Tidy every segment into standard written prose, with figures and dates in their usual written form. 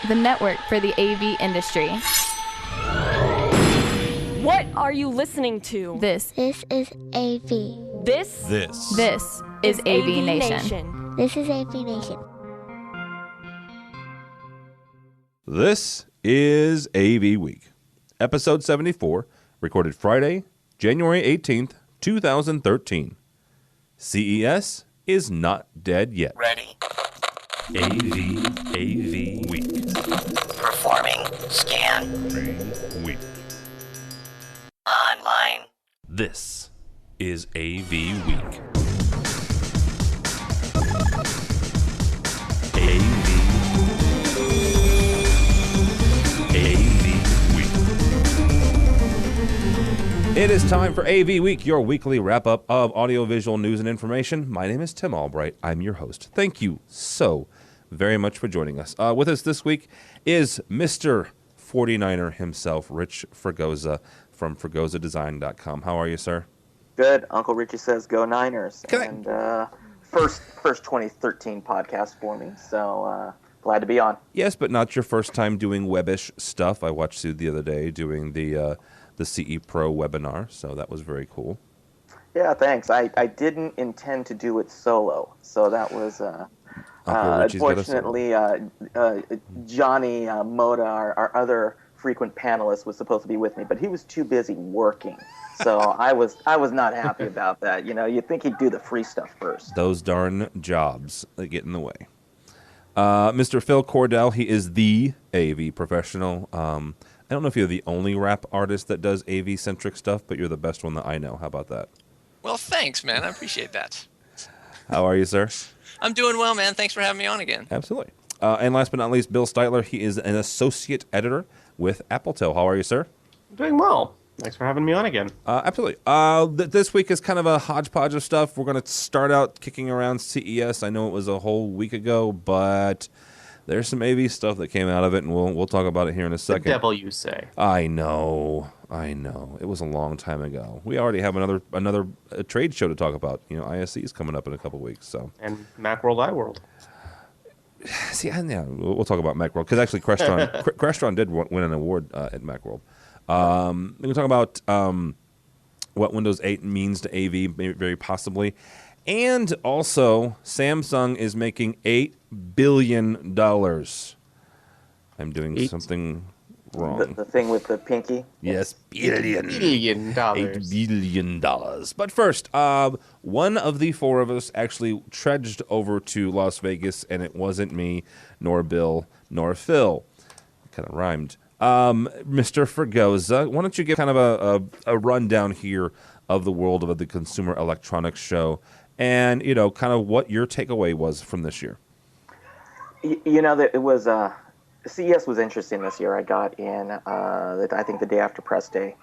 the network for the AV industry. What are you listening to? This is AV. This is AVNation. This is AVNation. This is AVWeek, episode 74, recorded Friday, January 18th, 2013. CES is not dead yet. Ready. AVWeek. Performing. Scan. Week. Online. This is AVWeek. It is time for AV Week, your weekly wrap-up of audiovisual news and information. My name is Tim Albright. I'm your host. Thank you so very much for joining us. With us this week is Mr. 49er himself, Rich Fregosa from FregosaDesign.com. How are you, sir? Good. Uncle Richie says go Niners. Can First 2013 podcast for me, so glad to be on. Yes, but not your first time doing webbish stuff. I watched you the other day doing the CE Pro webinar, so that was very cool. Yeah, thanks. I didn't intend to do it solo, so that was unfortunately Johnny Moda, our other frequent panelist, was supposed to be with me, but he was too busy working, so I was not happy about that. You know, you'd think he'd do the free stuff first. Those darn jobs that get in the way. Mr. Phil Cordell, he is the AV professional. I don't know if you're the only rap artist that does AV-centric stuff, but you're the best one that I know. How about that? Well, thanks, man. I appreciate that. How are you, sir? I'm doing well, man. Thanks for having me on again. Absolutely. And last but not least, Bill Stiteler. He is an associate editor with AppleTell. How are you, sir? I'm doing well. Thanks for having me on again. Absolutely. This week is kind of a hodgepodge of stuff. We're going to start out kicking around CES. I know it was a whole week ago, but there's some AV stuff that came out of it, and we'll talk about it here in a second. The devil, you say. I know. It was a long time ago. We already have another trade show to talk about. You know, ISE is coming up in a couple weeks. So. And Macworld iWorld. See, we'll talk about Macworld, because actually Crestron did win an award at Macworld. We can talk about what Windows 8 means to AV, maybe very possibly. And also, Samsung is making $8 billion. I'm doing something wrong. The thing with the pinky? Yes, $8 billion. $8 billion. But first, one of the four of us actually trudged over to Las Vegas, and it wasn't me, nor Bill, nor Phil. Kind of rhymed. Mr. Fregosa, why don't you give kind of a rundown here of the world of the Consumer Electronics Show, and, you know, kind of what your takeaway was from this year. You know, it was CES was interesting this year. I got in, I think the day after press day,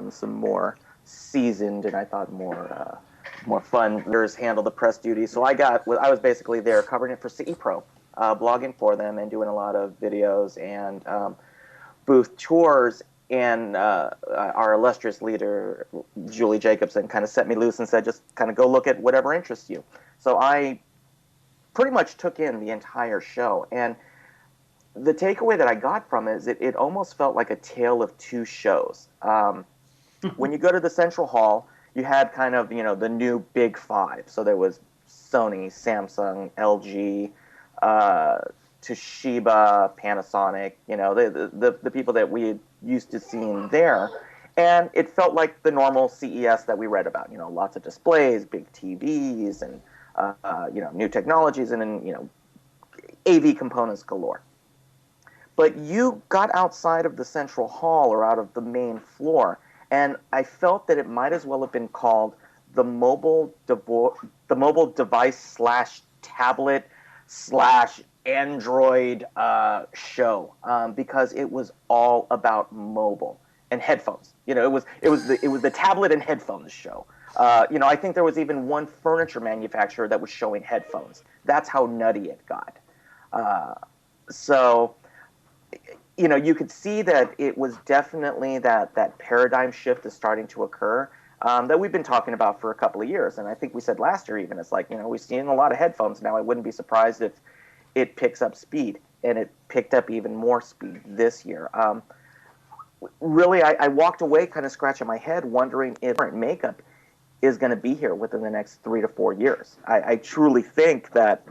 some more seasoned and I thought more fun leaders handle the press duty. So I was basically there covering it for CE Pro, blogging for them and doing a lot of videos and booth tours. And our illustrious leader, Julie Jacobson, kind of set me loose and said, just kind of go look at whatever interests you. So I pretty much took in the entire show. And the takeaway that I got from it is it almost felt like a tale of two shows. When you go to the Central Hall, you had kind of, you know, the new big five. So there was Sony, Samsung, LG, Toshiba, Panasonic, you know, the people that we had used to seeing there. And it felt like the normal CES that we read about, you know, lots of displays, big TVs, and, you know, new technologies, and, you know, AV components galore. But you got outside of the Central Hall or out of the main floor, and I felt that it might as well have been called the mobile device slash tablet slash Android show, because it was all about mobile and headphones. You know, it was the tablet and headphones show. You know, I think there was even one furniture manufacturer that was showing headphones. That's how nutty it got. So, you know, you could see that it was definitely that paradigm shift is starting to occur. That we've been talking about for a couple of years. And I think we said last year even, it's like, you know, we've seen a lot of headphones now. I wouldn't be surprised if it picks up speed. and it picked up even more speed this year. Really, I walked away kind of scratching my head, wondering if current makeup is going to be here within the next 3 to 4 years. I truly think that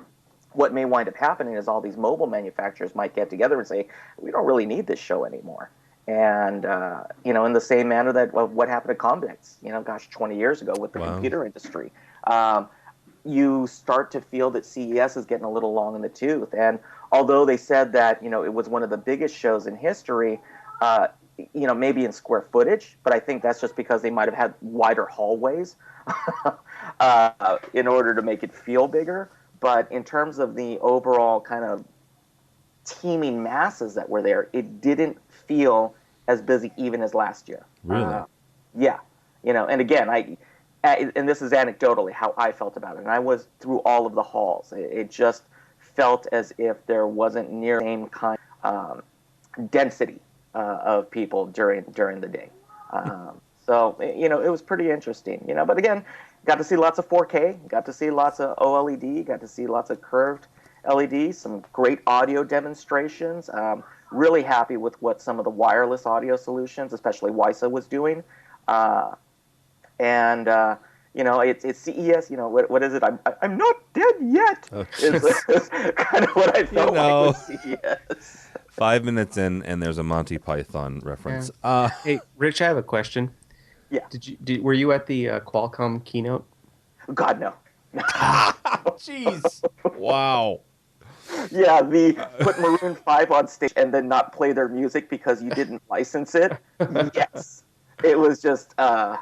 what may wind up happening is all these mobile manufacturers might get together and say, we don't really need this show anymore. And, in the same manner that what happened to Comdex, 20 years ago with the computer industry. You start to feel that CES is getting a little long in the tooth. And although they said that, it was one of the biggest shows in history, maybe in square footage, but I think that's just because they might have had wider hallways in order to make it feel bigger. But in terms of the overall kind of teeming masses that were there, it didn't feel as busy even as last year. Really? Yeah. And again, and this is anecdotally how I felt about it. And I was through all of the halls. It just felt as if there wasn't near the same kind of density of people during the day. So, it was pretty interesting, but again, got to see lots of 4K, got to see lots of OLED, got to see lots of curved LEDs, some great audio demonstrations. Really happy with what some of the wireless audio solutions, especially WISA, was doing. It's CES, what is it? I'm not dead yet. Is kind of what I felt like with CES. 5 minutes in, and there's a Monty Python reference. Yeah. Hey, Rich, I have a question. Yeah. Were you at the Qualcomm keynote? God, no. Jeez. Wow. Yeah, put Maroon 5 on stage and then not play their music because you didn't license it. Yes. It was just, that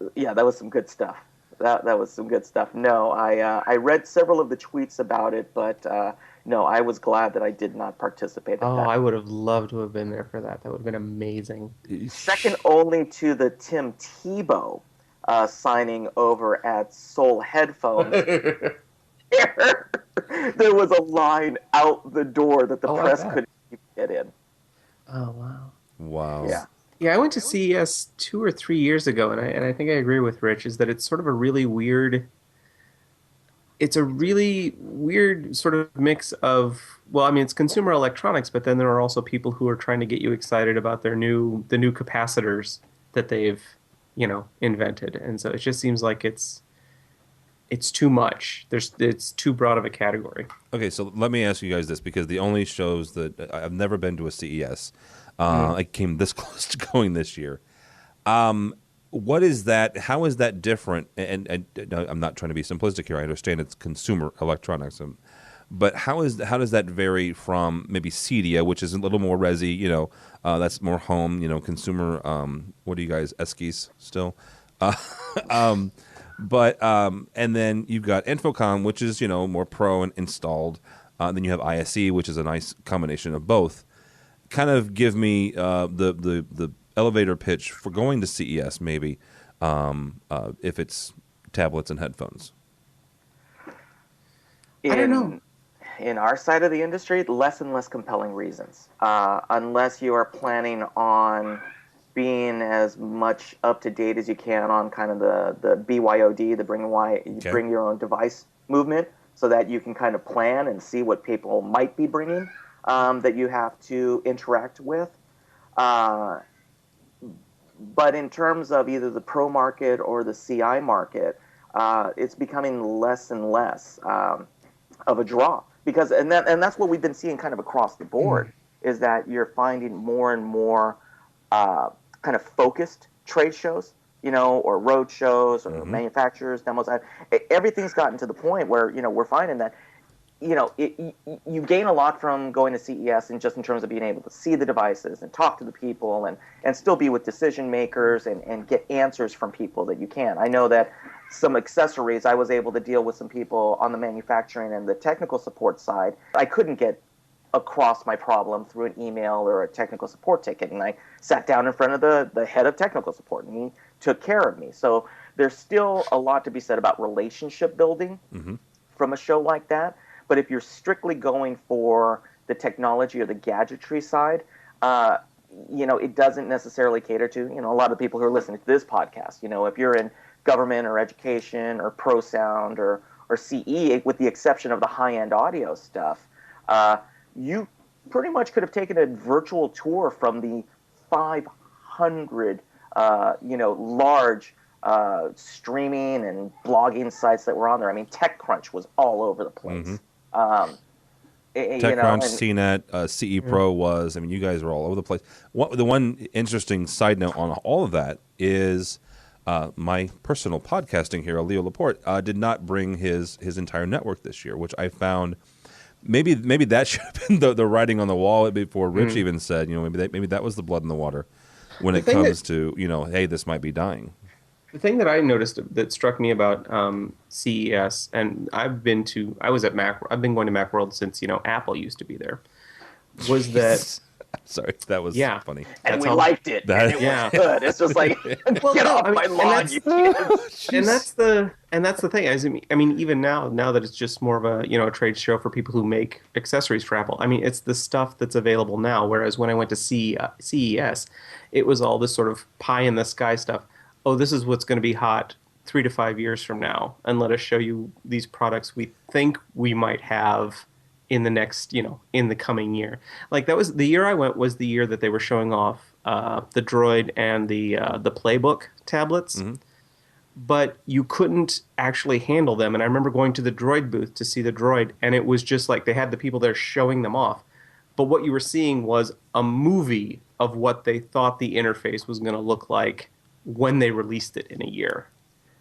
was some good stuff. That was some good stuff. No, I read several of the tweets about it, but no, I was glad that I did not participate in that. I would have loved to have been there for that. That would have been amazing. Second only to the Tim Tebow signing over at Soul Headphones. There was a line out the door that the press couldn't even get in. Oh, wow. Wow. Yeah. Yeah, I went to CES 2 or 3 years ago, and I think I agree with Rich, is that it's sort of a really weird... It's a really weird sort of mix of... Well, I mean, it's consumer electronics, but then there are also people who are trying to get you excited about the new capacitors that they've, invented. And so it just seems like it's too much. It's too broad of a category. Okay, so let me ask you guys this, because the only shows that... I've never been to a CES. I came this close to going this year. What is that? How is that different? And I'm not trying to be simplistic here. I understand it's consumer electronics, but how does that vary from maybe CEDIA, which is a little more resi? That's more home. Consumer. What are you guys? Eskies still? And then you've got Infocom, which is more pro and installed. Then you have ISE, which is a nice combination of both. Kind of give me the elevator pitch for going to CES, maybe, if it's tablets and headphones. I don't know. In our side of the industry, less and less compelling reasons. Unless you are planning on being as much up to date as you can on kind of the BYOD, the bring your own device movement, so that you can kind of plan and see what people might be bringing. That you have to interact with. But in terms of either the pro market or the CI market, it's becoming less and less of a draw. And that's what we've been seeing kind of across the board, is that you're finding more and more kind of focused trade shows, or road shows or manufacturers, demos. Everything's gotten to the point where, we're finding that you gain a lot from going to CES, and just in terms of being able to see the devices and talk to the people and still be with decision makers and get answers from people that you can. I know that some accessories, I was able to deal with some people on the manufacturing and the technical support side. I couldn't get across my problem through an email or a technical support ticket, and I sat down in front of the head of technical support, and he took care of me. So there's still a lot to be said about relationship building from a show like that. But if you're strictly going for the technology or the gadgetry side, it doesn't necessarily cater to, a lot of people who are listening to this podcast. If you're in government or education or pro sound or CE, with the exception of the high-end audio stuff, you pretty much could have taken a virtual tour from the 500, large streaming and blogging sites that were on there. I mean, TechCrunch was all over the place. TechCrunch, CNET, CE Pro was. I mean, you guys were all over the place. The one interesting side note on all of that is my personal podcasting hero, Leo Laporte, did not bring his entire network this year, which I found maybe that should have been the writing on the wall before Rich even said, maybe that was the blood in the water when it comes to, hey, this might be dying. The thing that I noticed that struck me about CES, and I've been going to Macworld since Apple used to be there, was that. Sorry, that was funny. And we liked it. And it was good. It's just like get off my lawn, you kids. And that's the thing. I mean, even now that it's just more of a trade show for people who make accessories for Apple. I mean, it's the stuff that's available now. Whereas when I went to CES, it was all this sort of pie in the sky stuff. Oh, this is what's going to be hot 3 to 5 years from now, and let us show you these products we think we might have in the next, in the coming year. Like that was the year I went was the year that they were showing off the Droid and the Playbook tablets, but you couldn't actually handle them. And I remember going to the Droid booth to see the Droid, and it was just like they had the people there showing them off. But what you were seeing was a movie of what they thought the interface was going to look like when they released it in a year.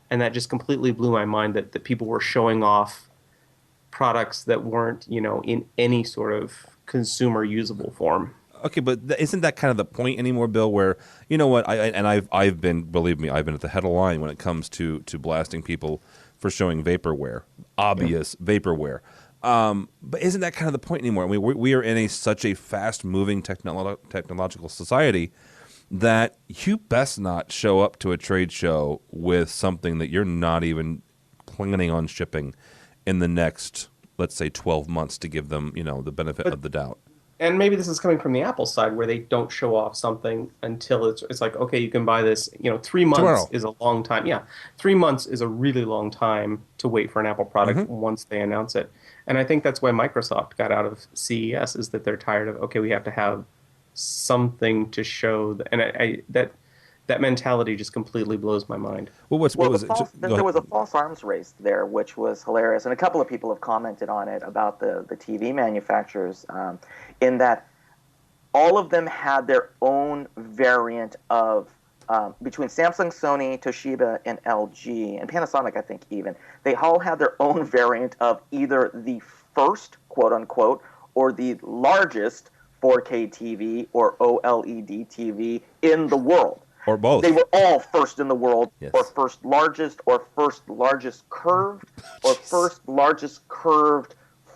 And that just completely blew my mind that people were showing off products that weren't, in any sort of consumer usable form. Okay, but isn't that kind of the point anymore, Bill? Where I've been, believe me, I've been at the head of the line when it comes to blasting people for showing vaporware, obvious vaporware. But isn't that kind of the point anymore? I mean, we are in such a fast-moving technological society that you best not show up to a trade show with something that you're not even planning on shipping in the next, let's say, 12 months to give them, the benefit of the doubt. And maybe this is coming from the Apple side where they don't show off something until it's like, okay, you can buy this, 3 months tomorrow is a long time. Yeah, 3 months is a really long time to wait for an Apple product once they announce it. And I think that's why Microsoft got out of CES, is that they're tired of, okay, we have to have something to show. And that mentality just completely blows my mind. There was a false arms race there, which was hilarious. And a couple of people have commented on it about the TV manufacturers, in that all of them had their own variant of, between Samsung, Sony, Toshiba, and LG, and Panasonic, I think even, they all had their own variant of either the first, quote-unquote, or the largest 4K TV or OLED TV in the world. Or both. They were all first in the world, yes. or first largest curved, or first largest curved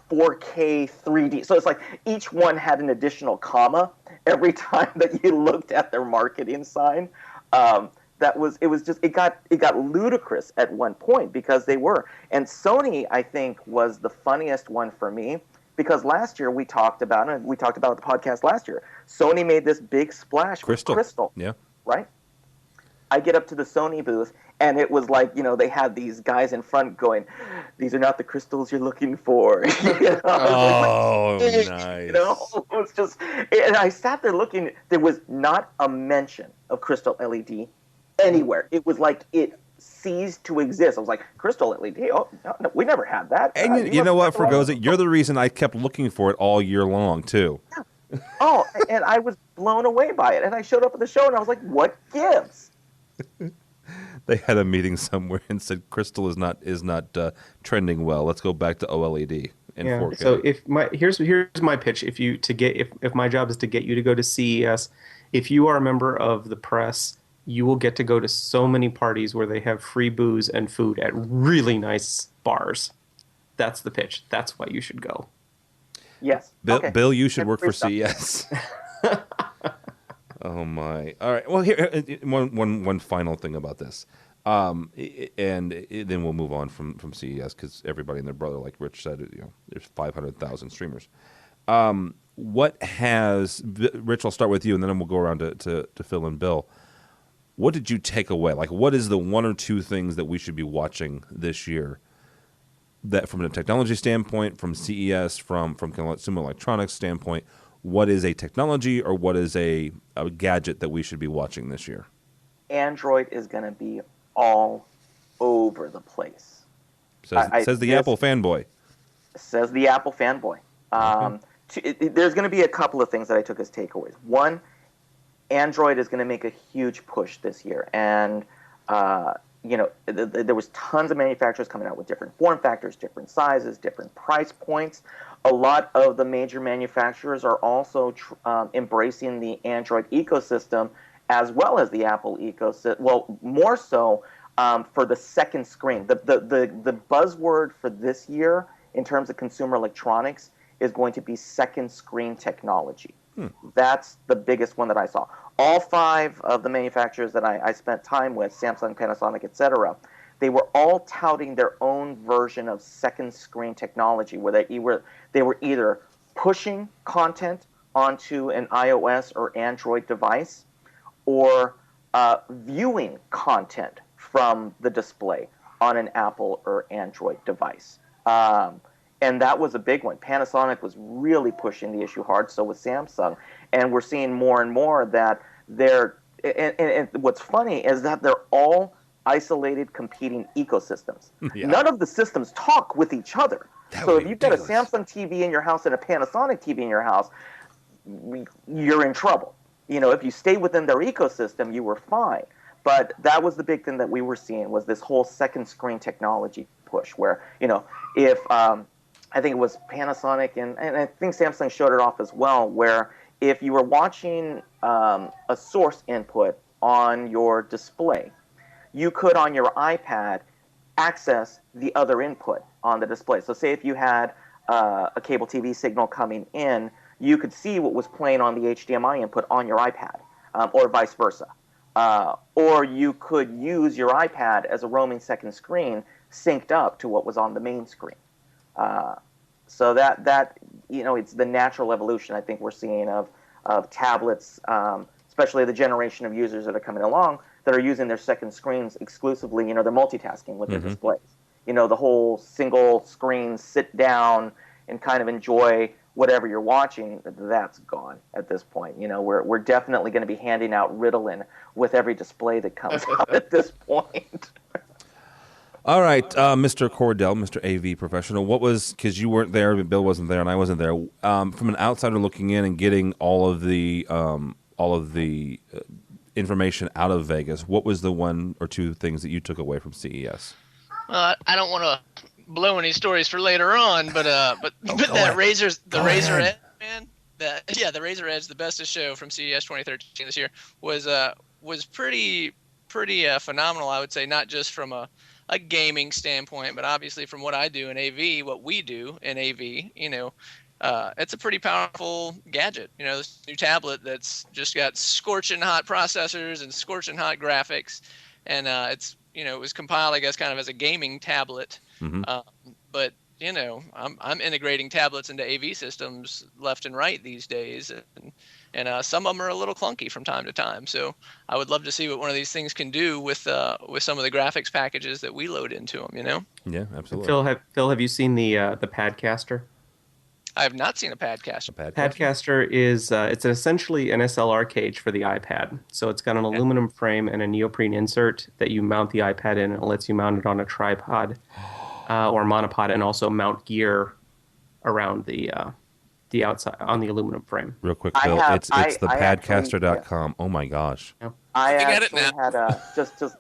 4K 3D. So it's like each one had an additional comma every time that you looked at their marketing sign. It got ludicrous at one point because they were. And Sony, I think, was the funniest one for me. Because last year we talked about it, the podcast last year. Sony made this big splash with Crystal. Yeah. Right? I get up to the Sony booth, and it was like, they had these guys in front going, "These are not the crystals you're looking for." Oh, nice. It was just, and I sat there looking. There was not a mention of Crystal LED anywhere. It was like it ceased to exist. I was like, Crystal LED? Oh, no, we never had that. And you know what, Fregosa? You're the reason I kept looking for it all year long, too. Yeah. Oh, and I was blown away by it. And I showed up at the show, and I was like, what gives? They had a meeting somewhere and said Crystal is not trending well. Let's go back to OLED and 4K. So here's my pitch. If my job is to get you to go to CES, if you are a member of the press, you will get to go to so many parties where they have free booze and food at really nice bars. That's the pitch. That's why you should go. Yes. Bill, you should work for CES. Oh my! All right. Well, here one final thing about this, and then we'll move on from CES because everybody and their brother, like Rich said, there's 500,000 streamers. Rich? I'll start with you, and then we'll go around to Phil and Bill. What did you take away? Like, what is the one or two things that we should be watching this year that from a technology standpoint, from CES, from consumer electronics standpoint, what is a technology or what is a gadget that we should be watching this year? Android is going to be all over the place. Says the Apple fanboy. Says the Apple fanboy. There's going to be a couple of things that I took as takeaways. One, Android is going to make a huge push this year, and there was tons of manufacturers coming out with different form factors, different sizes, different price points. A lot of the major manufacturers are also embracing the Android ecosystem as well as the Apple ecosystem. Well, more so for the second screen. The buzzword for this year in terms of consumer electronics is going to be second screen technology. That's the biggest one that I saw. All 5 of the manufacturers that I spent time with, Samsung, Panasonic, etc., they were all touting their own version of second screen technology, where they were either pushing content onto an iOS or Android device, or viewing content from the display on an Apple or Android device. And that was a big one. Panasonic was really pushing the issue hard, so was Samsung. And we're seeing more and more that and what's funny is that they're all isolated competing ecosystems. Yeah. None of the systems talk with each other. So if you've got a Samsung TV in your house and a Panasonic TV in your house, you're in trouble. If you stay within their ecosystem, you were fine. But that was the big thing that we were seeing, was this whole second screen technology push where, if I think it was Panasonic and I think Samsung showed it off as well, where if you were watching a source input on your display, you could on your iPad access the other input on the display. So say if you had a cable TV signal coming in, you could see what was playing on the HDMI input on your iPad, or vice versa. Or you could use your iPad as a roaming second screen synced up to what was on the main screen. So that it's the natural evolution I think we're seeing of tablets, especially the generation of users that are coming along that are using their second screens exclusively. They're multitasking with their displays. The whole single screen sit down and kind of enjoy whatever you're watching, that's gone at this point. We're definitely going to be handing out Ritalin with every display that comes out at this point. All right, Mr. Cordell, Mr. AV Professional, because you weren't there, but Bill wasn't there, and I wasn't there, from an outsider looking in and getting all of the information out of Vegas, what was the 1 or 2 things that you took away from CES? I don't want to blow any stories for later on, but that Razer Edge, man, the Razer Edge, the bestest show from CES 2013 this year, was pretty phenomenal, I would say, not just from a gaming standpoint, but obviously from what I do in AV, what we do in AV, it's a pretty powerful gadget. This new tablet that's just got scorching hot processors and scorching hot graphics, and it was compiled, I guess, kind of as a gaming tablet. But I'm integrating tablets into AV systems left and right these days, and some of them are a little clunky from time to time. So I would love to see what one of these things can do with some of the graphics packages that we load into them. Yeah, absolutely. Phil, have you seen the Padcaster? I have not seen a Padcaster. Padcaster is it's essentially an SLR cage for the iPad. So it's got an aluminum frame and a neoprene insert that you mount the iPad in, and it lets you mount it on a tripod or monopod, and also mount gear around the outside on the aluminum frame. Real quick, Bill, it's the padcaster.com. Oh my gosh. Yeah. I actually had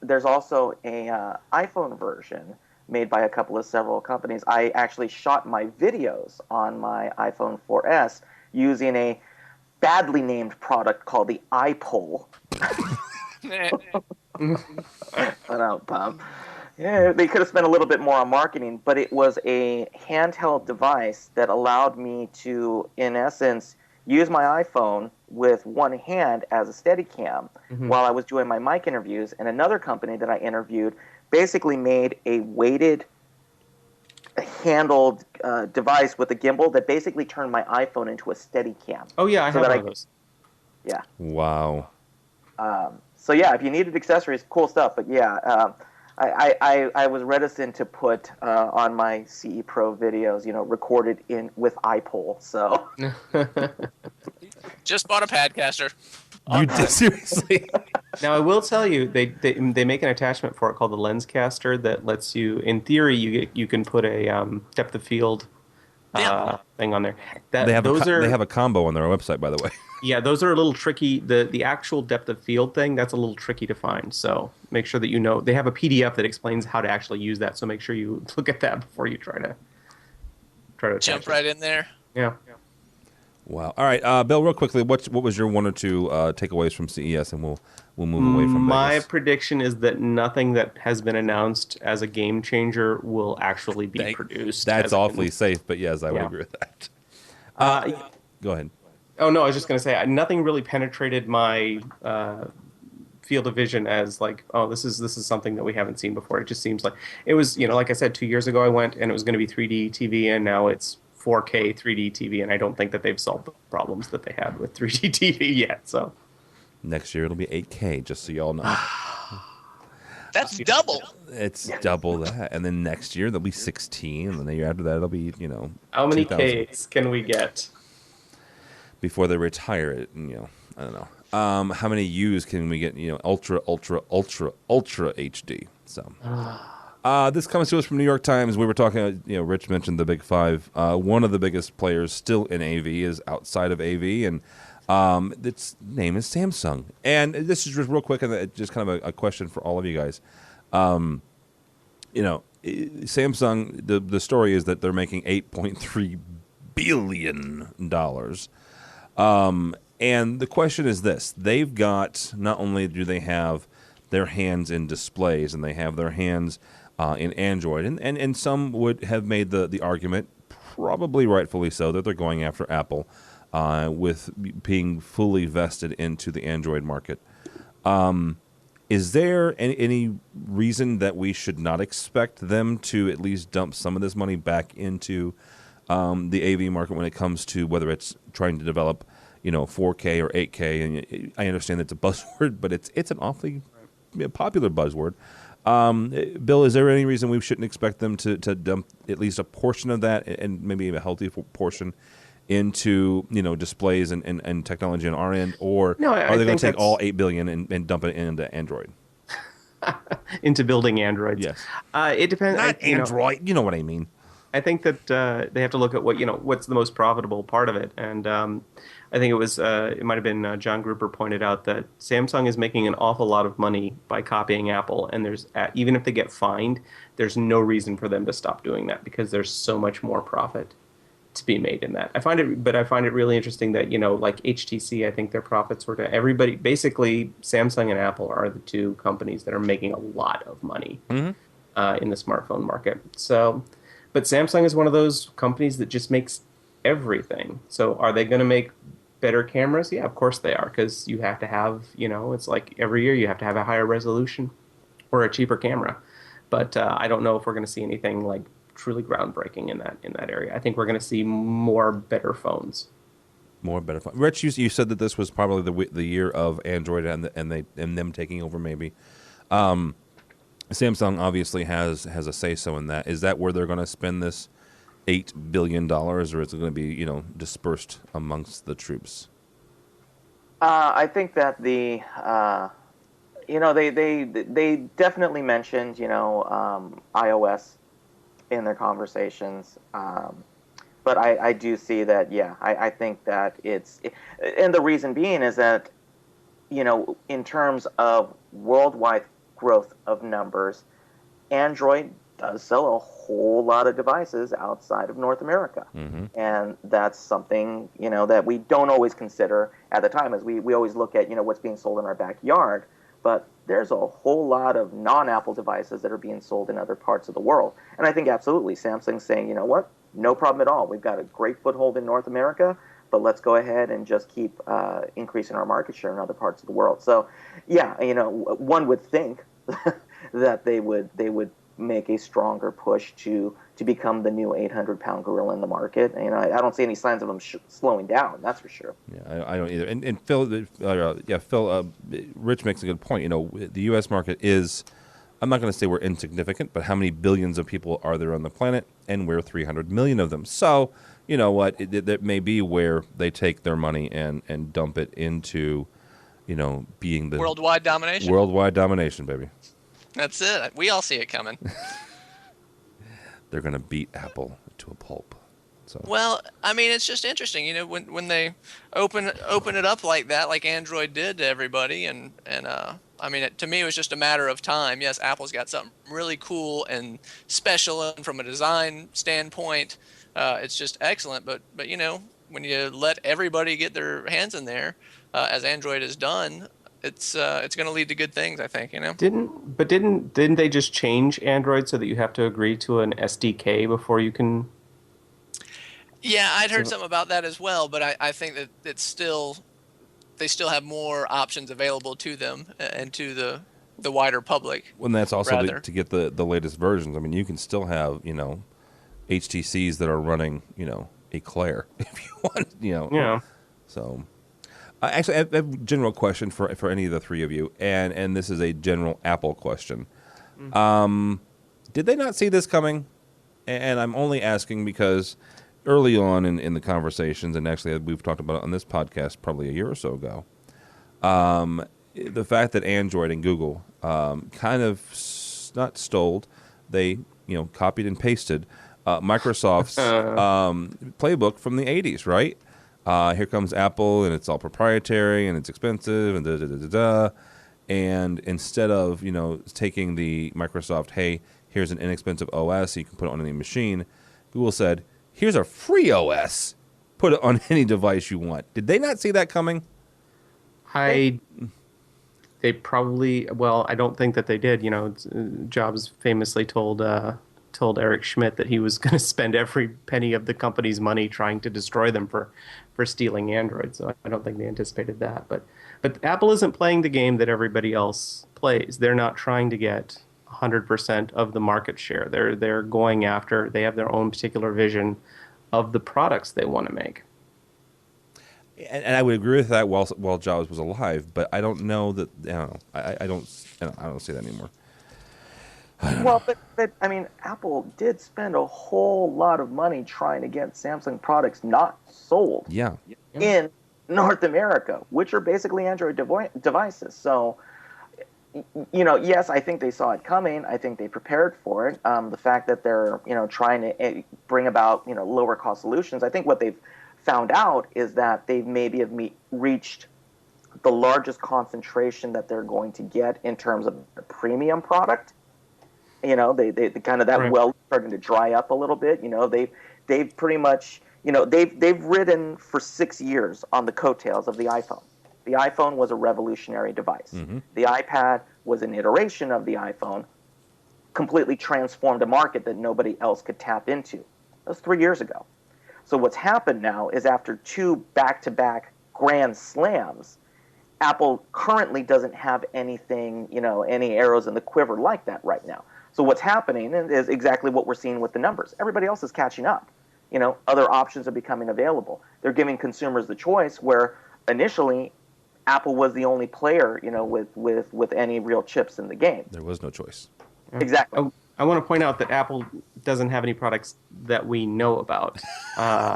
there's also a iPhone version made by several companies. I actually shot my videos on my iPhone 4S using a badly named product called the iPole. Yeah, they could have spent a little bit more on marketing, but it was a handheld device that allowed me to, in essence, use my iPhone with one hand as a Steadicam while I was doing my mic interviews. And another company that I interviewed basically made a weighted, handled device with a gimbal that basically turned my iPhone into a Steadicam. Oh yeah, I have one of those. Yeah. Wow. So yeah, if you needed accessories, cool stuff. But yeah, I was reticent to put on my CE Pro videos, recorded in with iPole. So Just bought a Padcaster. You did, seriously? Now I will tell you, they make an attachment for it called the Lenscaster that lets you, in theory, you can put a depth of field thing on there. They have a combo on their website, by the way. Yeah, those are a little tricky. The actual depth of field thing, that's a little tricky to find. So make sure that you know. They have a PDF that explains how to actually use that. So make sure you look at that before you try to jump right in there. Yeah. Wow. All right, Bill. Real quickly, what was your one or two takeaways from CES, and we'll move away from my Vegas. prediction is that nothing that has been announced as a game changer will actually be produced. That's awfully safe, but yes, I would agree with that. Go ahead. Oh no, I was just going to say nothing really penetrated my field of vision as like, oh, this is something that we haven't seen before. It just seems like it was, like I said, 2 years ago I went and it was going to be 3D TV, and now it's 4K 3D TV, and I don't think that they've solved the problems that they had with 3D TV yet. So next year it'll be 8K, just so y'all know. That's double. It's double that, and then next year there'll be 16, and then the year after that it'll be how many 2000. Ks can we get Before they retire it? I don't know. How many U's can we get? Ultra HD. So. This comes to us from New York Times. We were talking, Rich mentioned the Big Five. One of the biggest players still in AV is outside of AV, and its name is Samsung. And this is just real quick, and just kind of a question for all of you guys. Samsung, the story is that they're making $8.3 billion. And the question is this. They've got, not only do they have their hands in displays, and they have their hands in Android, and some would have made the argument, probably rightfully so, that they're going after Apple with being fully vested into the Android market. Is there any reason that we should not expect them to at least dump some of this money back into the AV market when it comes to whether it's trying to develop 4K or 8K? And I understand that's a buzzword, but it's an awfully popular buzzword. Bill, is there any reason we shouldn't expect them to dump at least a portion of that, and maybe a healthy portion, into displays and technology on our end, or are they going to take all $8 billion and dump it into Android? into building Androids? Yes. It depends. Not Android. You know what I mean. I think that they have to look at what's the most profitable part of it, and I think it might have been John Gruber pointed out that Samsung is making an awful lot of money by copying Apple, and there's even if they get fined, there's no reason for them to stop doing that because there's so much more profit to be made in that. I find it really interesting that like HTC, I think their profits were to everybody. Basically, Samsung and Apple are the two companies that are making a lot of money in the smartphone market. So. But Samsung is one of those companies that just makes everything. So are they going to make better cameras? Yeah, of course they are, because you have to have, it's like every year you have to have a higher resolution or a cheaper camera. But I don't know if we're going to see anything like truly groundbreaking in that area. I think we're going to see more better phones. More better phones. Rich, you said that this was probably the year of Android and them taking over maybe. Samsung obviously has a say-so in that. Is that where they're going to spend this $8 billion, or is it going to be dispersed amongst the troops? I think that they definitely mentioned iOS in their conversations, but I do see that I think that and the reason being is that in terms of worldwide growth of numbers, Android does sell a whole lot of devices outside of North America. And that's something that we don't always consider at the time, as we always look at what's being sold in our backyard, but there's a whole lot of non-Apple devices that are being sold in other parts of the world. And I think absolutely Samsung's saying, what, no problem at all, we've got a great foothold in North America, but let's go ahead and just keep increasing our market share in other parts of the world. So one would think that they would make a stronger push to become the new 800-pound gorilla in the market. I don't see any signs of them slowing down. That's for sure. Yeah, I don't either. And Phil, Rich makes a good point. The U.S. market is I'm not going to say we're insignificant, but how many billions of people are there on the planet? And we're 300 million of them. So, you know what? That may be where they take their money and dump it into, being the Worldwide domination. Worldwide domination, baby. That's it. We all see it coming. They're going to beat Apple to a pulp. So. Well, I mean, it's just interesting, when they open it up like that, like Android did to everybody, and I mean, to me, it was just a matter of time. Yes, Apple's got something really cool and special, and from a design standpoint, it's just excellent. But when you let everybody get their hands in there, as Android has done, it's going to lead to good things, I think. Didn't they just change Android so that you have to agree to an SDK before you can? Yeah, I'd heard something about that as well, but I think that they still have more options available to them and to the wider public. When that's also to get the latest versions. I mean, you can still have HTCs that are running Eclair if you want. Yeah. So, actually, I have a general question for any of the three of you, and this is a general Apple question. Mm-hmm. Did they not see this coming? And I'm only asking because early on in the conversations, and actually we've talked about it on this podcast probably a year or so ago, the fact that Android and Google kind of not stole, they copied and pasted Microsoft's playbook from the 80s, right? Here comes Apple, and it's all proprietary, and it's expensive, and da-da-da-da-da. And instead of taking the Microsoft, hey, here's an inexpensive OS, so you can put it on any machine, Google said, here's a free OS. Put it on any device you want. Did they not see that coming? They probably. Well, I don't think that they did. Jobs famously told Eric Schmidt that he was going to spend every penny of the company's money trying to destroy them for stealing Android. So I don't think they anticipated that. But Apple isn't playing the game that everybody else plays. They're not trying to get 100% of the market share. They're going after. They have their own particular vision of the products they want to make. And I would agree with that while Jobs was alive, but I don't know that. I don't see that anymore. Well, but I mean, Apple did spend a whole lot of money trying to get Samsung products not sold. Yeah. In North America, which are basically Android devices. So, yes, I think they saw it coming. I think they prepared for it. The fact that they're, trying to bring about, lower cost solutions. I think what they've found out is that they maybe have reached the largest concentration that they're going to get in terms of the premium product. They kind of that right. Well starting to dry up a little bit. They've pretty much, they've ridden for 6 years on the coattails of the iPhone. The iPhone was a revolutionary device. Mm-hmm. The iPad was an iteration of the iPhone, completely transformed a market that nobody else could tap into. That was 3 years ago. So what's happened now is after 2 back-to-back grand slams, Apple currently doesn't have anything, any arrows in the quiver like that right now. So what's happening is exactly what we're seeing with the numbers. Everybody else is catching up. Other options are becoming available. They're giving consumers the choice where initially Apple was the only player, with any real chips in the game. There was no choice. Exactly. I want to point out that Apple doesn't have any products that we know about.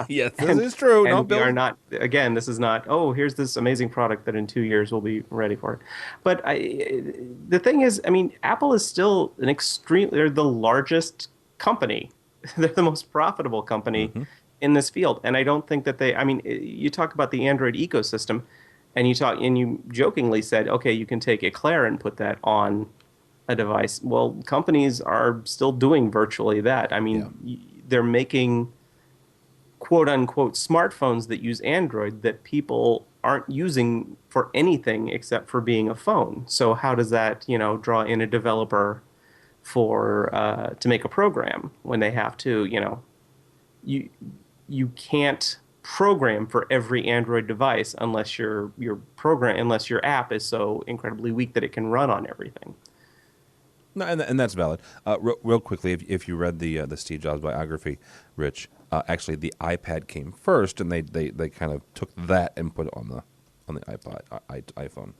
Yes, this is true. And we are not. Again, this is not. Oh, here's this amazing product that in 2 years we'll be ready for it. But the thing is, I mean, Apple is still they're the largest company. They're the most profitable company in this field, and I don't think that they. I mean, you talk about the Android ecosystem. And you jokingly said, okay, you can take Eclair and put that on a device. Well, companies are still doing virtually that. I mean, they're making quote unquote smartphones that use Android that people aren't using for anything except for being a phone. So how does that, draw in a developer to make a program when they have to, you can't program for every Android device unless your app is so incredibly weak that it can run on everything. No, and that's valid. Real quickly, if you read the Steve Jobs biography, Rich, actually the iPad came first, and they kind of took that and put it on the iPhone.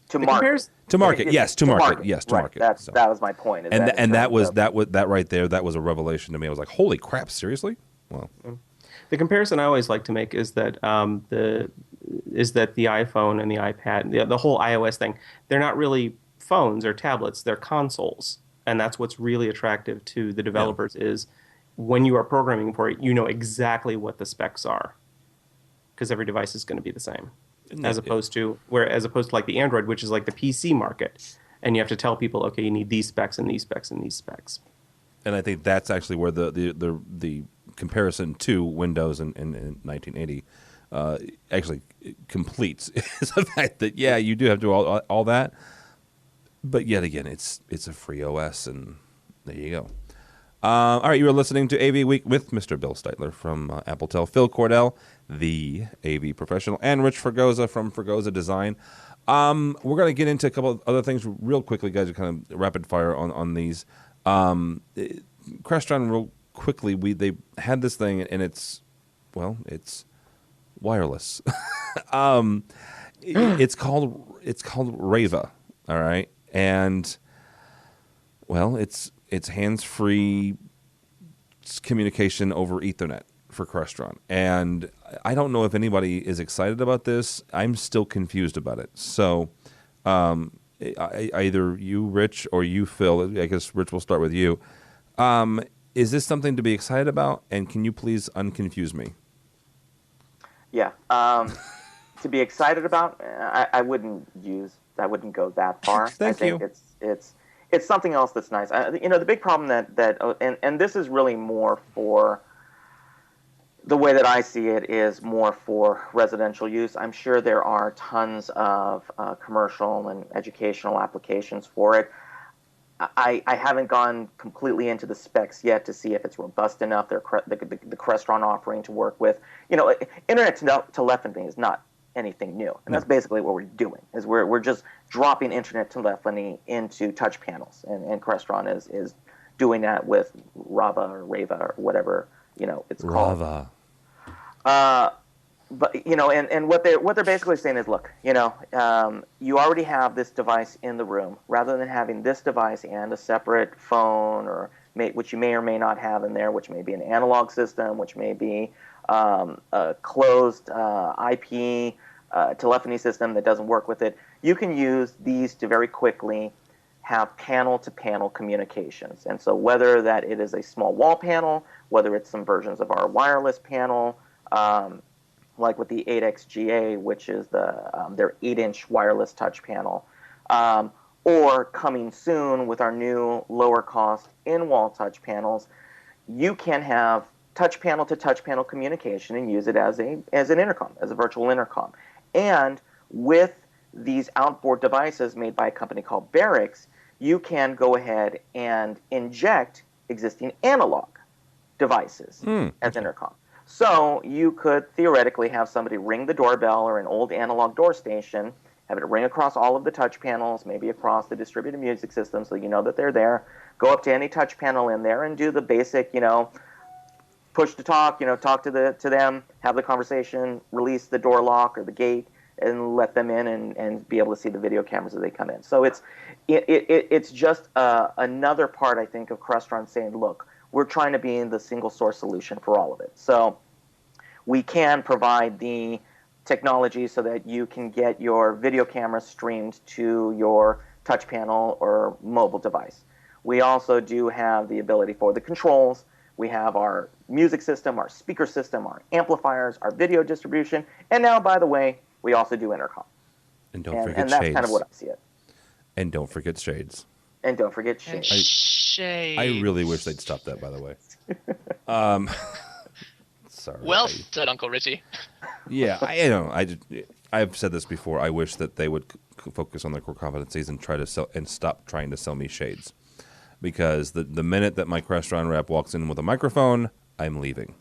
to market. To market, yes, to market, yes, to right. market. That was my point. That right there. That was a revelation to me. I was like, "Holy crap! Seriously?" Well, the comparison I always like to make is that the iPhone and the iPad, the whole iOS thing, they're not really phones or tablets; they're consoles, and that's what's really attractive to the developers. Is when you are programming for it, you know exactly what the specs are, because every device is going to be the same. As opposed to like the Android, which is like the PC market, and you have to tell people, okay, you need these specs and these specs and these specs. And I think that's actually where the comparison to Windows in 1980 actually completes is the fact that you do have to do all that, but yet again, it's a free OS, and there you go. All right, you are listening to AV Week with Mr. Bill Stiteler from AppleTell, Phil Cordell, the AV professional, and Rich Fregosa from Fregosa Design. We're going to get into a couple of other things real quickly, guys, kind of rapid fire on these. Crestron, real quickly, they had this thing, and it's wireless. It's called Rava, all right, and it's hands-free communication over Ethernet for Crestron. And I don't know if anybody is excited about this. I'm still confused about it. So either you, Rich, or you, Phil, I guess, Rich, we'll start with you. Is this something to be excited about? And can you please unconfuse me? Yeah. To be excited about, I wouldn't go that far. Thank you. I think it's something else that's nice. The big problem and this is really more for the way that I see it is more for residential use. I'm sure there are tons of commercial and educational applications for it. I haven't gone completely into the specs yet to see if it's robust enough. The Crestron offering to work with, internet telephony is not anything new, and that's basically what we're doing. Is we're just dropping internet telephony into touch panels, and Crestron is doing that with Rava or whatever it's called. Rava. But and what they're basically saying is, look, you already have this device in the room. Rather than having this device and a separate phone, which you may or may not have in there, which may be an analog system, which may be a closed IP telephony system that doesn't work with it, you can use these to very quickly have panel-to-panel communications. And so whether that it is a small wall panel, whether it's some versions of our wireless panel, like with the 8XGA, which is their 8-inch wireless touch panel, or coming soon with our new lower-cost in-wall touch panels, you can have touch panel to touch panel communication and use it as an intercom, as a virtual intercom. And with these outboard devices made by a company called Barrix, you can go ahead and inject existing analog devices as intercom. So you could theoretically have somebody ring the doorbell or an old analog door station, have it ring across all of the touch panels, maybe across the distributed music system so you know that they're there, go up to any touch panel in there and do the basic, push to talk, talk to them, have the conversation, release the door lock or the gate, and let them in and be able to see the video cameras as they come in. So it's just another part, I think, of Crestron saying, look, we're trying to be in the single source solution for all of it. So we can provide the technology so that you can get your video camera streamed to your touch panel or mobile device. We also do have the ability for the controls. We have our music system, our speaker system, our amplifiers, our video distribution, and now, by the way, we also do intercom. And don't forget and that's shades. kind of what I see it. And don't forget shades. And don't forget shades. Shades. I really wish they'd stop that, by the way. Sorry. Well said, Uncle Richie. Yeah, I've said this before. I wish that they would focus on their core competencies and try to sell and stop trying to sell me shades. Because the minute that my Crestron rep walks in with a microphone, I'm leaving.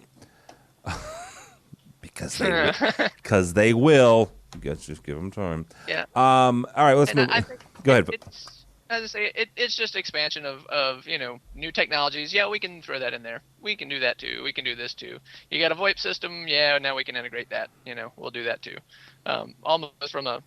because they will. Just give them time. Yeah. All right, let's move. Go ahead. as I say, it's just expansion of new technologies. Yeah, we can throw that in there. We can do that too. We can do this too. You got a VoIP system? Yeah, now we can integrate that. We'll do that too. Almost from a,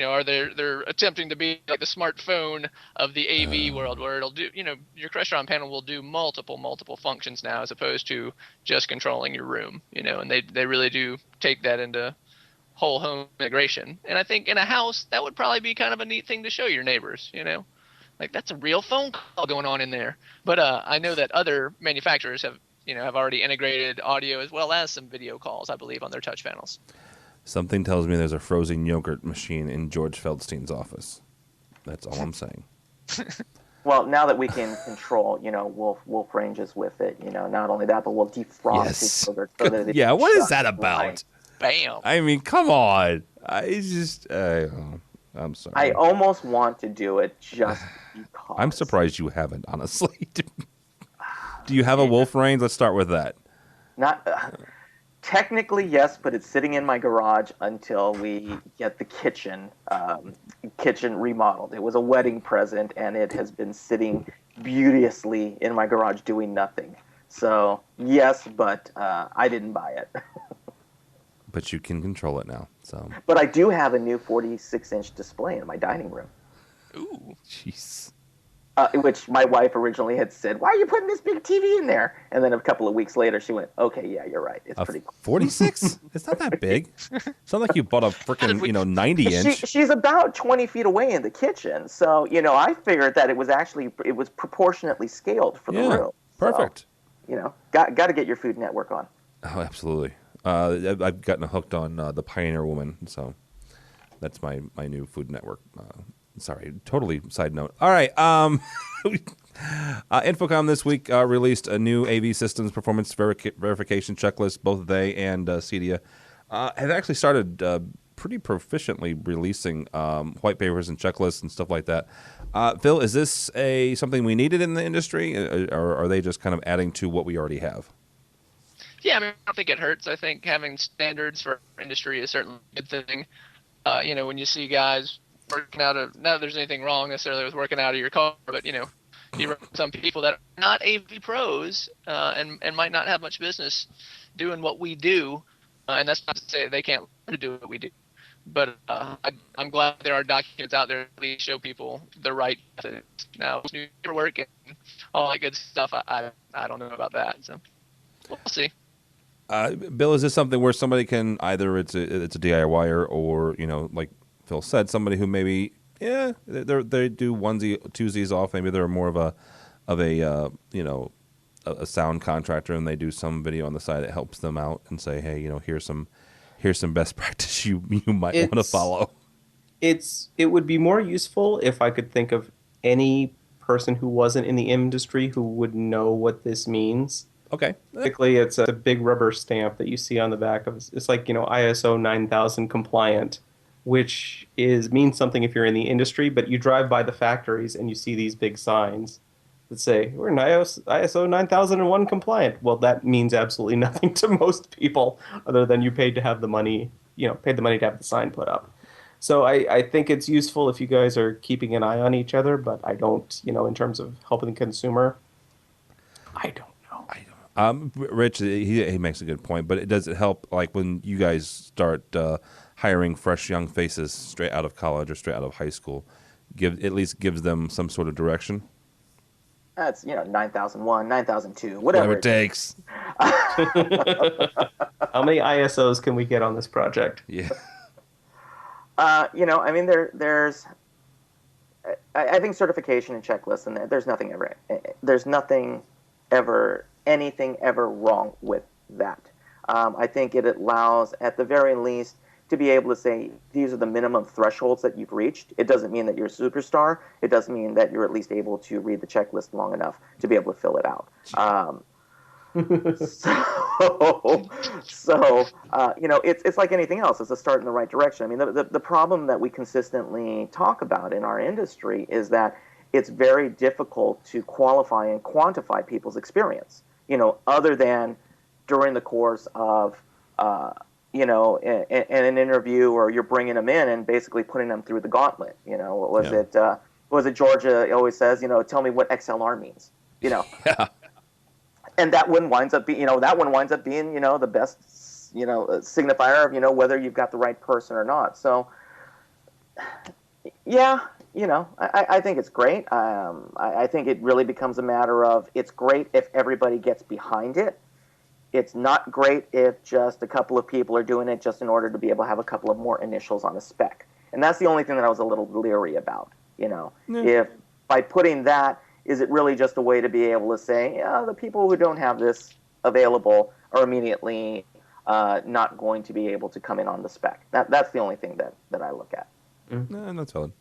are they're attempting to be like the smartphone of the AV world, where it'll do, your Crestron panel will do multiple functions now, as opposed to just controlling your room. And they really do take that into whole home integration. And I think in a house, that would probably be kind of a neat thing to show your neighbors. Like, that's a real phone call going on in there. But I know that other manufacturers have already integrated audio as well as some video calls, I believe, on their touch panels. Something tells me there's a frozen yogurt machine in George Feldstein's office. That's all I'm saying. Well, now that we can control, wolf ranges with it, not only that, but we'll defrost Yes. the yogurt. So that Yeah, what is that about? Bam. I mean, come on. I'm sorry. I almost want to do it just because. I'm surprised you haven't, honestly. Do you have a wolf range? Let's start with that. Not technically, yes, but it's sitting in my garage until we get the kitchen remodeled. It was a wedding present, and it has been sitting beauteously in my garage doing nothing. So yes, but I didn't buy it. But you can control it now. So. But I do have a new 46-inch display in my dining room. Ooh. Jeez. Which my wife originally had said, "Why are you putting this big TV in there?" And then a couple of weeks later, she went, "Okay, yeah, you're right. It's pretty cool." 46? It's not that big. It's not like you bought a freaking 90-inch. She's about 20 feet away in the kitchen, so I figured that it was proportionately scaled for the room. Perfect. So, got to get your Food Network on. Oh, absolutely. I've gotten hooked on the Pioneer Woman, so that's my new Food Network. Sorry, totally side note. All right. Infocom this week released a new AV Systems performance verification checklist. Both they and CEDIA have actually started pretty proficiently releasing white papers and checklists and stuff like that. Phil, is this something we needed in the industry, or are they just kind of adding to what we already have? Yeah, I don't think it hurts. I think having standards for our industry is certainly a good thing. When you see guys working out of, not that there's anything wrong necessarily with working out of your car, but you run some people that are not AV pros and might not have much business doing what we do, and that's not to say they can't learn to do what we do. But I'm glad there are documents out there that at least show people the right methods. Now, new paperwork and all that good stuff, I don't know about that, so we'll see. Bill, is this something where somebody can either it's a DIYer or like Phil said, somebody who maybe they do twosies off, maybe they're more of a sound contractor and they do some video on the side that helps them out and say, hey, here's some best practice you might want to follow. It would be more useful if I could think of any person who wasn't in the industry who would know what this means. Okay. Typically, it's a big rubber stamp that you see on the back of it. It's like, ISO 9000 compliant, which means something if you're in the industry, but you drive by the factories and you see these big signs that say, we're ISO 9001 compliant. Well, that means absolutely nothing to most people other than you paid to have the money, paid the money to have the sign put up. So I think it's useful if you guys are keeping an eye on each other, but I don't, in terms of helping the consumer, I don't know. Rich, he makes a good point, but does it help, like, when you guys start hiring fresh young faces straight out of college or straight out of high school, at least gives them some sort of direction? That's 9001, 9002, whatever it takes. How many ISOs can we get on this project? Yeah. There's I think certification and checklists, and there's nothing ever anything ever wrong with that. I think it allows, at the very least, to be able to say these are the minimum thresholds that you've reached. It doesn't mean that you're a superstar. It doesn't mean that you're at least able to read the checklist long enough to be able to fill it out. It's like anything else. It's a start in the right direction. I mean, the problem that we consistently talk about in our industry is that it's very difficult to qualify and quantify people's experience, other than during the course of, in an interview, or you're bringing them in and basically putting them through the gauntlet. What was it? was it Georgia always says, tell me what XLR means, Yeah. and that one winds up being, the best, signifier of, whether you've got the right person or not. So, yeah, I think it's great. I think it really becomes a matter of, it's great if everybody gets behind it. It's not great if just a couple of people are doing it just in order to be able to have a couple of more initials on a spec. And that's the only thing that I was a little leery about, If by putting that, is it really just a way to be able to say, yeah, the people who don't have this available are immediately not going to be able to come in on the spec. That's the only thing that I look at. No, that's valid.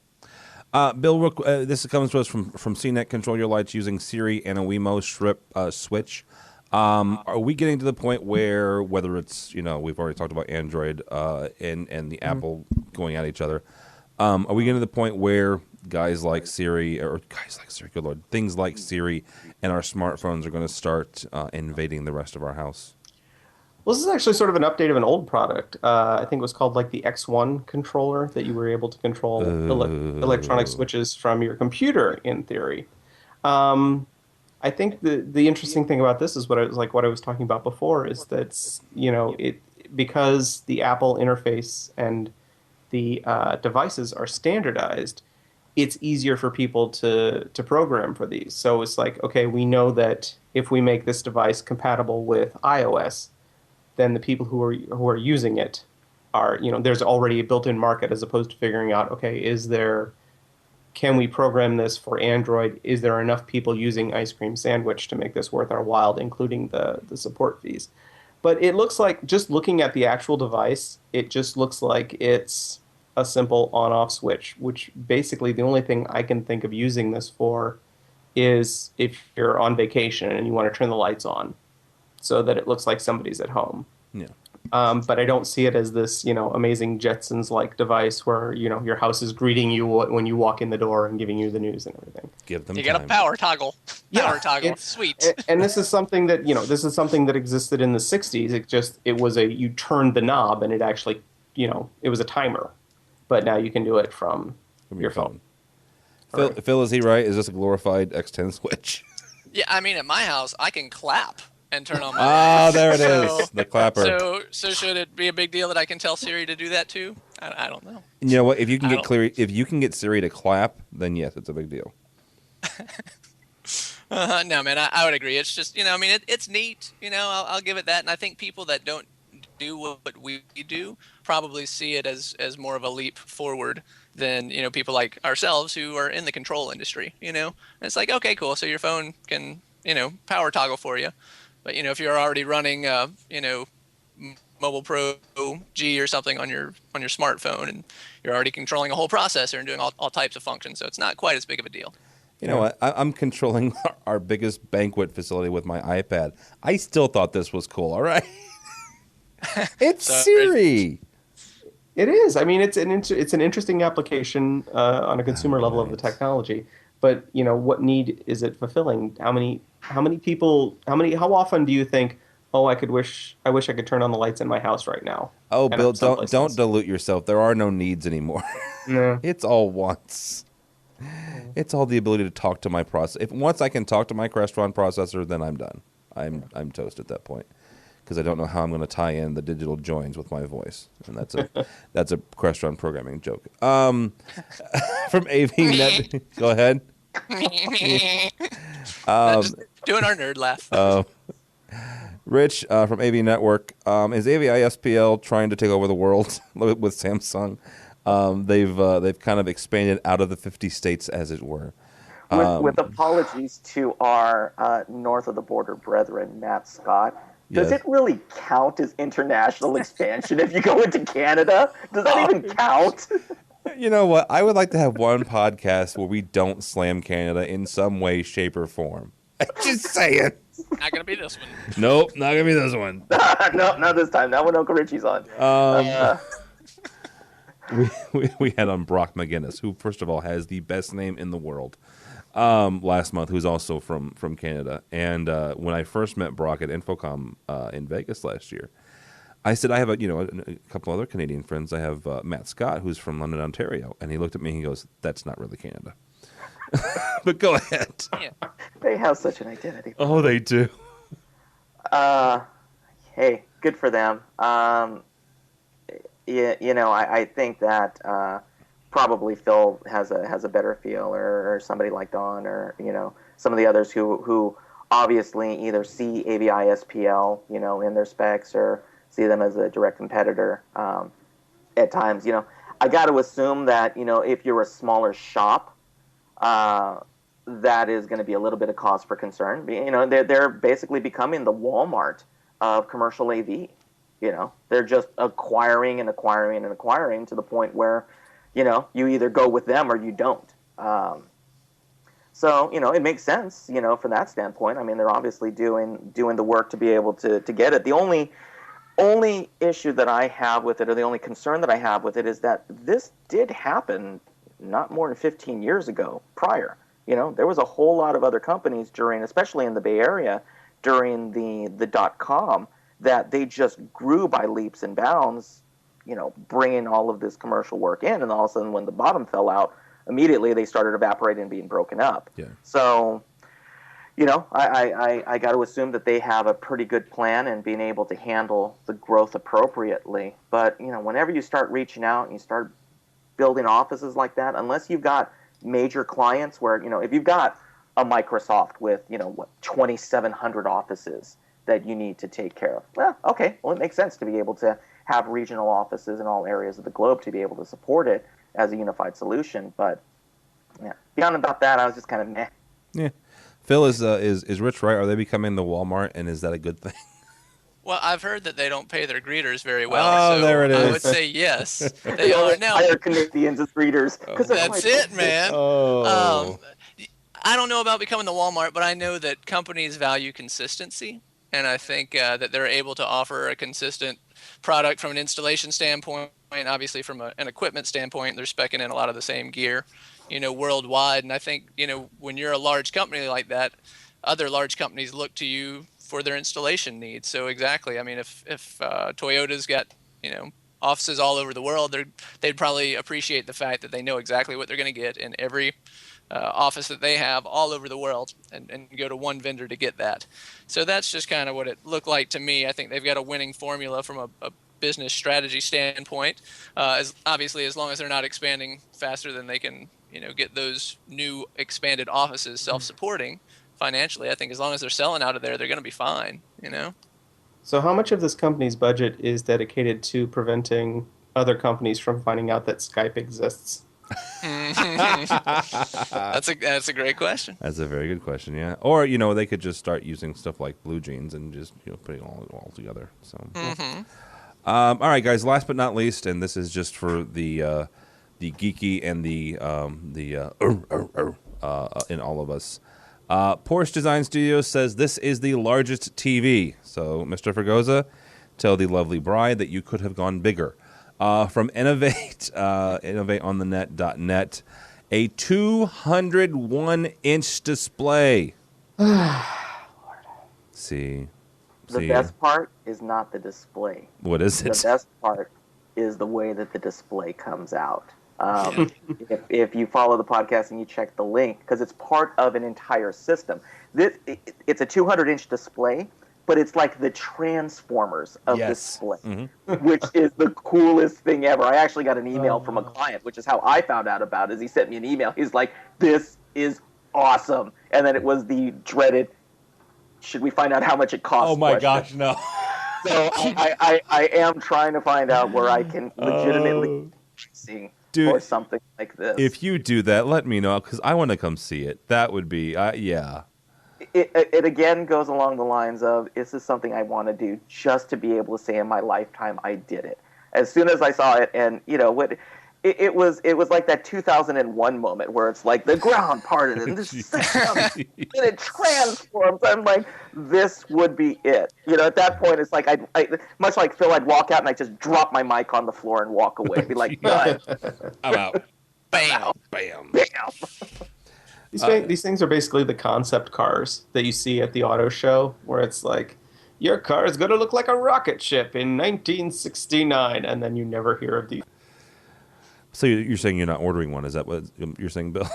Bill, this comes to us from CNET. Control your lights using Siri and a Wemo switch. Are we getting to the point where, whether it's, we've already talked about Android and the Apple going at each other, are we getting to the point where things like Siri and our smartphones are going to start invading the rest of our house? Well, this is actually sort of an update of an old product. I think it was called like the X1 controller, that you were able to control electronic switches from your computer, in theory. I think the interesting thing about this is what I was talking about before, is that because the Apple interface and the devices are standardized, it's easier for people to program for these. So it's like, okay, we know that if we make this device compatible with iOS, then the people who are using it are, there's already a built-in market, as opposed to figuring out, okay, can we program this for Android? Is there enough people using Ice Cream Sandwich to make this worth our while, including the support fees? But it looks like, just looking at the actual device, it just looks like it's a simple on-off switch, which basically the only thing I can think of using this for is if you're on vacation and you want to turn the lights on so that it looks like somebody's at home. Yeah. But I don't see it as this, amazing Jetsons-like device where, your house is greeting you when you walk in the door and giving you the news and everything. Give them You time. got a power toggle. Sweet. And this is something that, existed in the 60s. You turned the knob and it actually, it was a timer. But now you can do it from your phone. Phil, is he right? Is this a glorified X10 switch? Yeah, I mean, at my house, I can clap and turn on my there it is, the clapper. So should it be a big deal that I can tell Siri to do that too? I don't know. You know what? If you can get Siri to clap, then yes, it's a big deal. No, man, I would agree. It's just, it's neat. I'll give it that. And I think people that don't do what we do probably see it as more of a leap forward than, people like ourselves who are in the control industry, And it's like, okay, cool. So your phone can, power toggle for you. But, if you're already running, Mobile Pro G or something on your smartphone, and you're already controlling a whole processor and doing all types of functions, so it's not quite as big of a deal. You know what? I'm controlling our biggest banquet facility with my iPad. I still thought this was cool. All right. It's Siri. It is. I mean, it's an interesting application on a consumer level of the technology. But what need is it fulfilling? How often do you think, oh, I wish I could turn on the lights in my house right now? Oh, Bill, don't dilute yourself. There are no needs anymore. No. It's all wants. It's all the ability to talk to my processor. If once I can talk to my Crestron processor, then I'm done. I'm toast at that point, because I don't know how I'm going to tie in the digital joins with my voice, and that's a Crestron programming joke. From AVNet, go ahead. Just doing our nerd laugh. Rich from AV Network, is AVISPL trying to take over the world with Samsung? They've kind of expanded out of the 50 states, as it were. With apologies to our north of the border brethren, Matt Scott. Does it really count as international expansion if you go into Canada? Does that even count? You know what? I would like to have one podcast where we don't slam Canada in some way, shape, or form. Just saying. Not going to be this one. Nope, not going to be this one. No, not this time. Not when Uncle Richie's on. We had on Brock McGinnis, who, first of all, has the best name in the world, last month, who's also from Canada. And when I first met Brock at Infocom in Vegas last year, I said, I have a couple other Canadian friends. I have Matt Scott, who's from London, Ontario. And he looked at me and he goes, that's not really Canada. But go ahead. Yeah. They have such an identity. Oh, they do. Hey, good for them. I think that probably Phil has a better feel, or somebody like Don, or some of the others who obviously either see AVI SPL in their specs or see them as a direct competitor. At times, I got to assume that if you're a smaller shop, that is going to be a little bit of cause for concern. They're basically becoming the Walmart of commercial AV. They're just acquiring and acquiring and acquiring to the point where, you either go with them or you don't. So it makes sense, from that standpoint. I mean, they're obviously doing the work to be able to get it. The only issue that I have with it, or the only concern that I have with it, is that this did happen not more than 15 years ago prior. There was a whole lot of other companies especially in the Bay Area, during the .com, that they just grew by leaps and bounds, bringing all of this commercial work in, and all of a sudden when the bottom fell out, immediately they started evaporating and being broken up. Yeah. So, I got to assume that they have a pretty good plan and being able to handle the growth appropriately. But, whenever you start reaching out and you start building offices like that, unless you've got major clients where, if you've got a Microsoft with, 2,700 offices that you need to take care of, well, it makes sense to be able to have regional offices in all areas of the globe to be able to support it as a unified solution. But yeah, beyond about that, I was just kind of meh. Yeah. Phil, is Rich right? Are they becoming the Walmart, and is that a good thing? Well, I've heard that they don't pay their greeters very well. Oh, so there it is. I would say yes, they are. Now, hire Canadians as readers. that's it, man. Oh. I don't know about becoming the Walmart, but I know that companies value consistency, and I think that they're able to offer a consistent product from an installation standpoint. Obviously, from an equipment standpoint, they're speccing in a lot of the same gear, worldwide. And I think, when you're a large company like that, other large companies look to you for their installation needs. So exactly, I mean, if Toyota's got, offices all over the world, they'd probably appreciate the fact that they know exactly what they're going to get in every office that they have all over the world, and go to one vendor to get that. So that's just kind of what it looked like to me. I think they've got a winning formula from a business strategy standpoint, as long as they're not expanding faster than they can, get those new expanded offices self-supporting financially. I think as long as they're selling out of there, they're going to be fine, So how much of this company's budget is dedicated to preventing other companies from finding out that Skype exists? That's a great question. That's a very good question, yeah. Or, they could just start using stuff like Blue Jeans and just, putting it all together. So, all right, guys, last but not least, and this is just for the geeky and in all of us. Porsche Design Studios says this is the largest TV. So, Mr. Fregosa, tell the lovely bride that you could have gone bigger. From Innovate, innovateonthenet.net, a 201-inch display. See. The best part is not the display. What is it? The best part is the way that the display comes out. If you follow the podcast and you check the link, because it's part of an entire system. It's a 200-inch display, but it's like the Transformers of display, which is the coolest thing ever. I actually got an email from a client, which is how I found out about it. He sent me an email. He's like, "This is awesome." And then it was the dreaded, "Should we find out how much it costs?" Oh my question. gosh, no. So I am trying to find out where I can legitimately see for something like this. If you do that, let me know, because I want to come see it. That would be, yeah. It again goes along the lines of, this is something I want to do just to be able to say in my lifetime I did it. As soon as I saw it, and it was like that 2001 moment where it's like the ground parted and this system and it transforms. I'm like, this would be it. At that point, it's like I much like Phil, I'd walk out and I'd just drop my mic on the floor and walk away. Be like, done. I'm out. Bam. Bam. Bam. These things are basically the concept cars that you see at the auto show, where it's like, your car is going to look like a rocket ship in 1969, and then you never hear of these. So you're saying you're not ordering one? Is that what you're saying, Bill?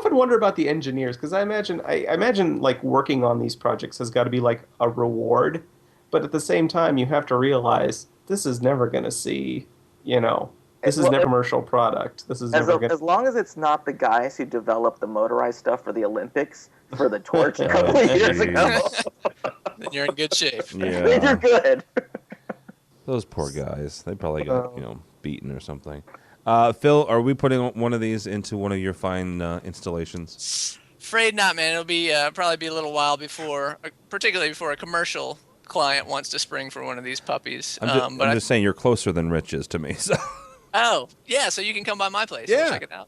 often wonder about the engineers because I imagine like working on these projects has got to be like a reward, but at the same time you have to realize this is never going to see, this is a commercial product. This is as long as it's not the guys who developed the motorized stuff for the Olympics for the torch a couple of years ago. Then you're in good shape. Then you're good. Those poor guys. They probably got beaten or something. Phil, are we putting one of these into one of your fine installations? Afraid not, man. It'll be probably be a little while before, particularly before a commercial client wants to spring for one of these puppies. I'm just saying you're closer than Rich is to me. So. Oh, yeah, so you can come by my place. Yeah. We'll check it out.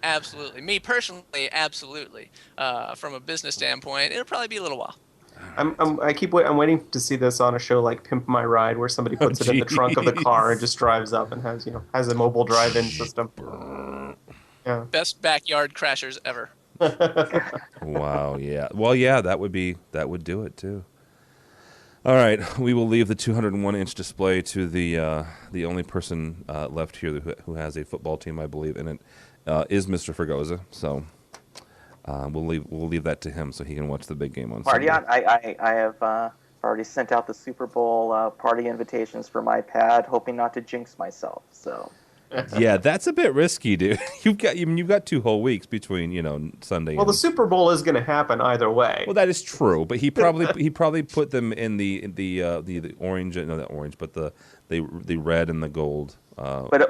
Absolutely. Me personally, absolutely. From a business standpoint, it'll probably be a little while. I'm waiting to see this on a show like Pimp My Ride, where somebody puts it in the trunk of the car and just drives up and has a mobile drive-in system. Yeah. Best backyard crashers ever. Wow. Yeah. Well, yeah, that would do it too. All right, we will leave the 201-inch display to the only person left here who has a football team, I believe, and it is Mr. Fregosa. So we'll leave that to him so he can watch the big game on Sunday. I have already sent out the Super Bowl party invitations for my pad, hoping not to jinx myself. So. Yeah, that's a bit risky, dude. You've got 2 whole weeks between Sunday. Well, the Super Bowl is going to happen either way. Well, that is true, but he probably put them in the orange, no, not orange, but the red and the gold. I have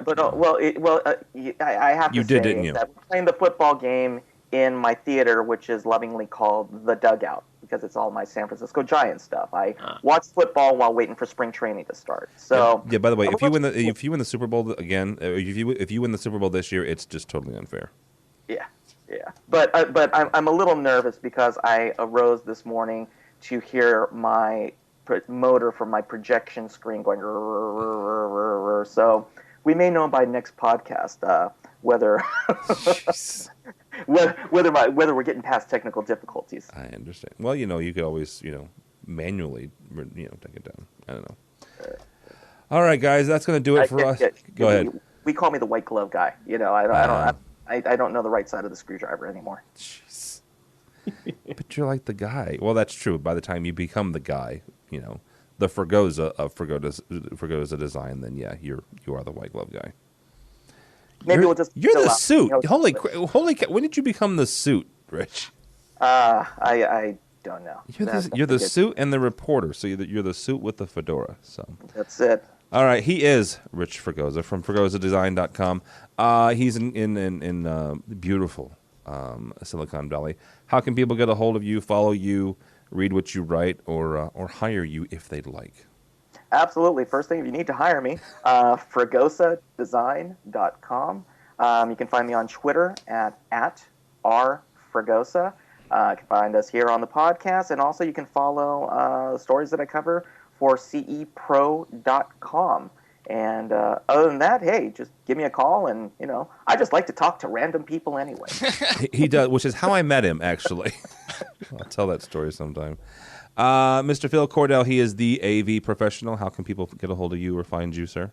to say that we're playing the football game in my theater, which is lovingly called the Dugout, because it's all my San Francisco Giants stuff. I watch football while waiting for spring training to start. So yeah. By the way, if you win the Super Bowl again, if you win the Super Bowl this year, it's just totally unfair. Yeah. But I'm a little nervous because I arose this morning to hear my motor from my projection screen going. So we may know by next podcast whether. Whether we're getting past technical difficulties. I understand. Well, you could always, manually, take it down. I don't know. All right, guys, that's going to do it for us. Go ahead. We call me the white glove guy. I don't know the right side of the screwdriver anymore. Jeez. But you're like the guy. Well, that's true. By the time you become the guy, the Fregosa of Fregosa Design, then yeah, you are the white glove guy. Maybe we'll just. You're the suit. Holy when did you become the suit, Rich? I don't know. You're the suit and the reporter. So you're the suit with the fedora. So that's it. All right. He is Rich Fregosa from FregosaDesign.com. He's in beautiful Silicon Valley. How can people get a hold of you, follow you, read what you write, or hire you if they'd like? Absolutely. First thing, if you need to hire me, FregosaDesign.com. You can find me on Twitter at @rfregosa. You can find us here on the podcast, and also you can follow the stories that I cover for cepro.com. And other than that, hey, just give me a call, and I just like to talk to random people anyway. He does, which is how I met him, actually. I'll tell that story sometime. Mr. Phil Cordell, he is the AV professional. How can people get a hold of you or find you, sir?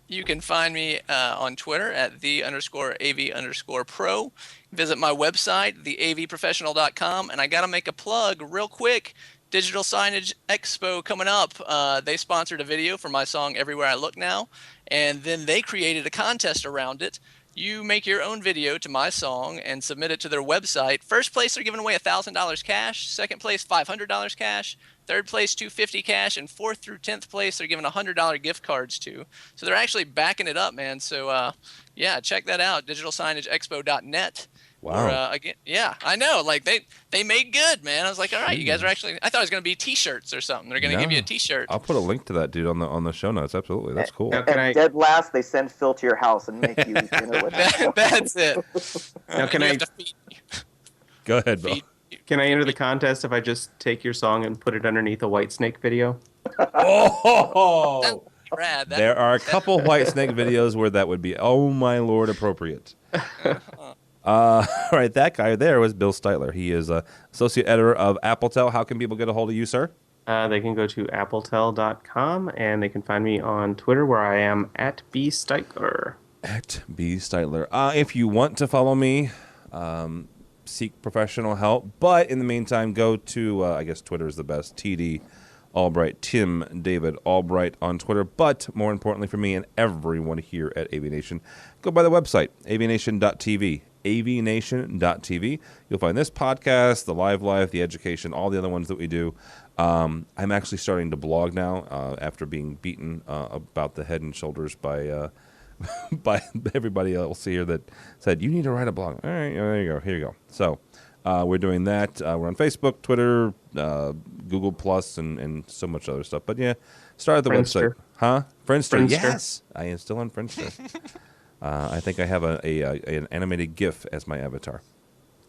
You can find me on Twitter at _AV_pro. Visit my website, theavprofessional.com, and I got to make a plug real quick. Digital Signage Expo coming up. They sponsored a video for my song Everywhere I Look Now, and then they created a contest around it. You make your own video to my song and submit it to their website. First place, they're giving away $1,000 cash. Second place, $500 cash. Third place, $250 cash. And fourth through 10th place, they're giving $100 gift cards to. So they're actually backing it up, man. So, yeah, check that out, digitalsignageexpo.net. Wow. Or, again, yeah, I know. Like, they made good, man. I was like, all right, you guys are actually – I thought it was going to be T-shirts or something. They're going to give you a T-shirt. I'll put a link to that, dude, on the show notes. Absolutely. That's cool. And dead last, they send Phil to your house and make you dinner with him. That's it. Now, can I have to feed me. Go ahead, Bill. Can I enter the contest if I just take your song and put it underneath a Whitesnake video? Oh! Rad. There are a couple Whitesnake videos where that would be, oh my Lord, appropriate. All right, that guy there was Bill Stiteler. He is associate editor of AppleTell. How can people get a hold of you, sir? They can go to appletell.com, and they can find me on Twitter, where I am at @bstiteler. @bstiteler. If you want to follow me, seek professional help. But in the meantime, go to, I guess Twitter is the best, TD Albright, Tim David Albright on Twitter. But more importantly for me and everyone here at AVNation, go by the website, avnation.tv. avnation.tv. You'll find this podcast, the Live Life, the education, all the other ones that we do. I'm actually starting to blog now after being beaten about the head and shoulders by by everybody else here that said, you need to write a blog. All right, there you go. Here you go. So we're doing that. We're on Facebook, Twitter, Google Plus, and so much other stuff. But yeah, start at the website. Huh? Friendster. Yes. I am still on Friendster. I think I have an animated GIF as my avatar.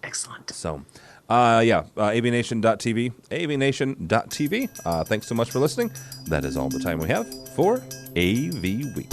Excellent. So, avnation.tv, avnation.tv. Thanks so much for listening. That is all the time we have for AV Week.